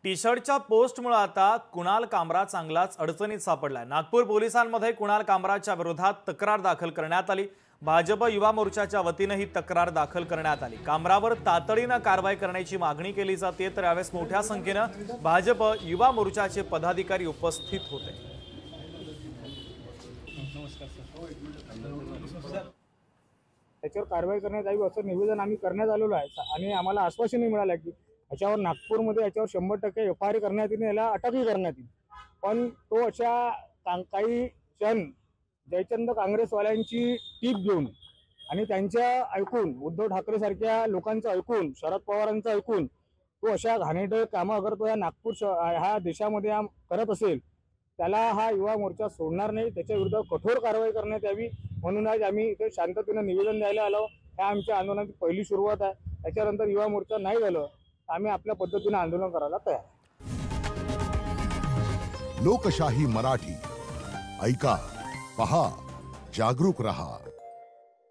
T शर्टच्या पोस्टमुळे आता कुणाल कामरा चांगलाच अडचणीत सापडलाय। नागपूर पोलिसांमध्ये कुणाल कामराच्या विरोधात तक्रार दाखल करण्यात आली। भाजप युवा मोर्चाच्या वतीने ही तक्रार दाखल करण्यात आली। कामरावर तातडीने कारवाई करण्याची मागणी केली जाते, तर यावेळेस मोठ्या संख्येने भाजप युवा मोर्चाचे पदाधिकारी उपस्थित होते। त्याच्यावर कारवाई करण्यात यावी असं निवेदन आम्ही करण्यात आलेलो आहे आणि आम्हाला आश्वासनही मिळालं की याच्यावर नागपूरमध्ये याच्यावर 100% FIR करण्यात येईल, याला अटकही करण्यात येईल। पण तो अशा काही क्षण जयचंद काँग्रेसवाल्यांची टीप घेऊन आणि त्यांच्या ऐकून, उद्धव ठाकरे सारख्या लोकांचं ऐकून, शरद पवारांचं ऐकून तो अशा घाणेरड्या कामं अगर तो या नागपूर ह्या देशामध्ये करत असेल, त्याला हा युवा मोर्चा सोडणार नाही। त्याच्या विरुद्ध कठोर कारवाई करण्यात यावी म्हणून आज आम्ही इथे शांततेने निवेदन द्यायला आलो। ह्या आमच्या आंदोलनाची पहिली सुरुवात आहे। त्याच्यानंतर युवा मोर्चा नाही झालं आम्ही आपल्या पद्धतीने आंदोलन करायला तयार आहे। लोकशाही मराठी ऐका, पहा, जागरूक रहा।